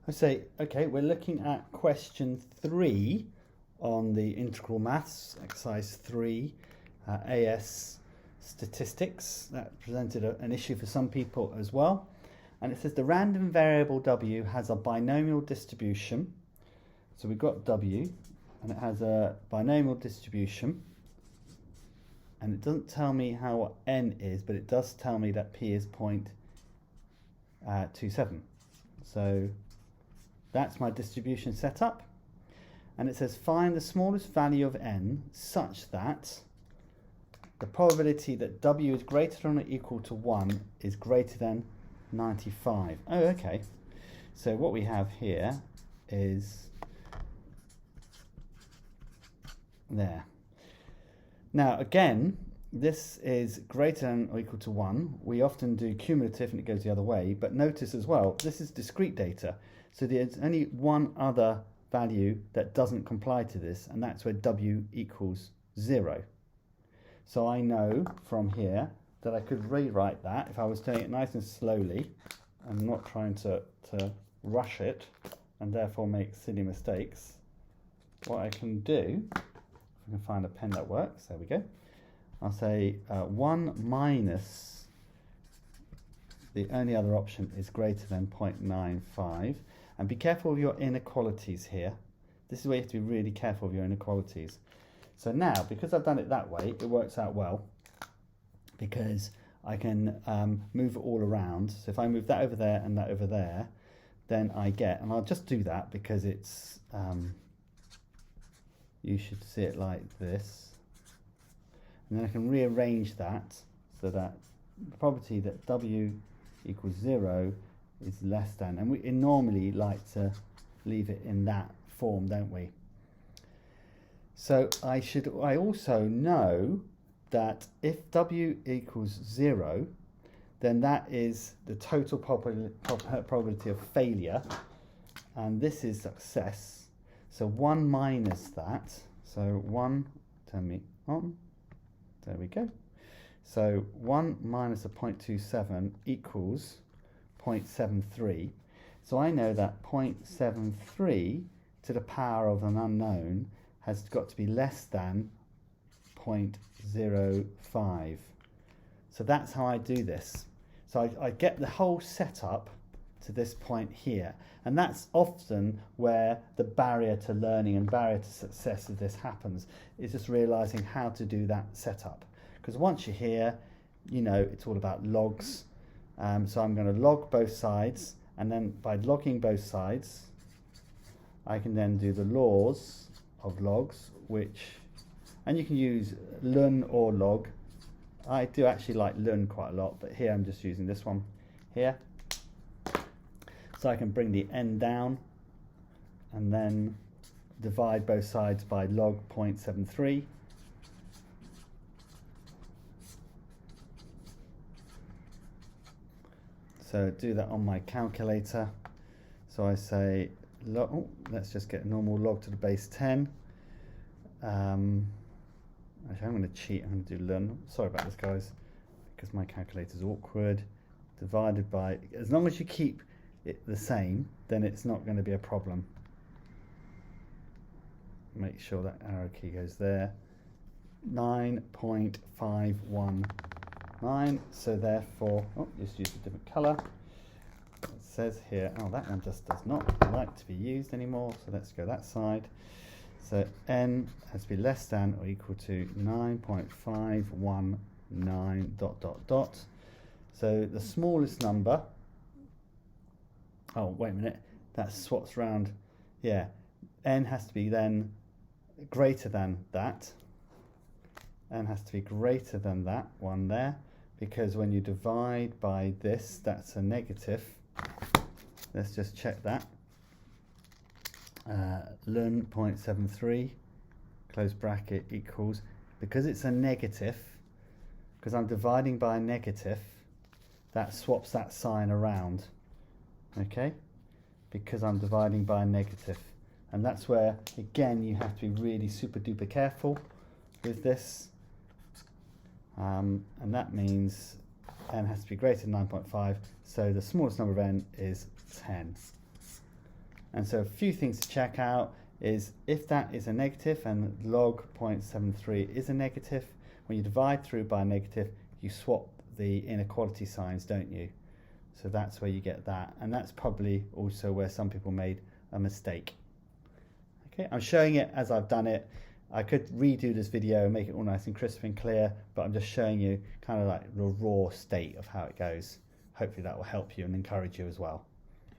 I say, okay, we're looking at question 3 on the integral maths, exercise 3, AS statistics. That presented an issue for some people as well. And it says the random variable W has a binomial distribution. So we've got W and it has a binomial distribution. And it doesn't tell me how what N is, but it does tell me that P is 0.27. So that's my distribution setup. And it says find the smallest value of N such that the probability that W is greater than or equal to 1 is greater than 95. Oh, okay. So what we have here is there. Now, again, this is greater than or equal to 1. We often do cumulative and it goes the other way, but notice as well, this is discrete data. So there's only one other value that doesn't comply to this, and that's where W equals 0. So I know from here that I could rewrite that if I was doing it nice and slowly and not trying to rush it and therefore make silly mistakes. What I can do, if I can find a pen that works, there we go. I'll say 1 minus, the only other option is greater than 0.95. And be careful of your inequalities here. This is where you have to be really careful of your inequalities. So now, because I've done it that way, it works out well because I can move it all around. So if I move that over there and that over there, then I get, and I'll just do that because it's, you should see it like this. And then I can rearrange that so that the probability that W equals 0 is less than, and we normally like to leave it in that form, don't we? So I also know that if W equals 0, then that is the total probability of failure, and this is success. So 1 minus that, so 1, turn me on, there we go. So 1 minus a 0.27 equals 0.73. So I know that 0.73 to the power of an unknown has got to be less than 0.05. So that's how I do this. So I get the whole setup to this point here. And that's often where the barrier to learning and barrier to success of this happens, is just realizing how to do that setup. Because once you're here, you know it's all about logs. So I'm going to log both sides, and then by logging both sides, I can then do the laws of logs, and you can use ln or log. I do actually like ln quite a lot, but here I'm just using this one here. So I can bring the n down and then divide both sides by log 0.73. So do that on my calculator. So I say, let's just get a normal log to the base 10. Actually, I'm going to cheat. I'm going to do ln. Sorry about this, guys, because my calculator is awkward. Divided by, as long as you keep it the same, then it's not going to be a problem. Make sure that arrow key goes there. 9.519. So therefore, just use a different color. It says here, that one just does not like to be used anymore. So let's go that side. So n has to be less than or equal to 9.519 ... So the smallest number, wait a minute, that swaps around. Yeah, n has to be then greater than that. N has to be greater than that one there, because when you divide by this, that's a negative. Let's just check that. Ln 0.73 close bracket equals, because it's a negative, because I'm dividing by a negative, that swaps that sign around, okay, because I'm dividing by a negative. And that's where, again, you have to be really super duper careful with this, and that means n has to be greater than 9.5, so the smallest number of n is 10. And so a few things to check out is if that is a negative and log 0.73 is a negative, when you divide through by a negative, you swap the inequality signs, don't you? So that's where you get that, and that's probably also where some people made a mistake. Okay, I'm showing it as I've done it. I could redo this video and make it all nice and crisp and clear, but I'm just showing you kind of like the raw state of how it goes. Hopefully that will help you and encourage you as well.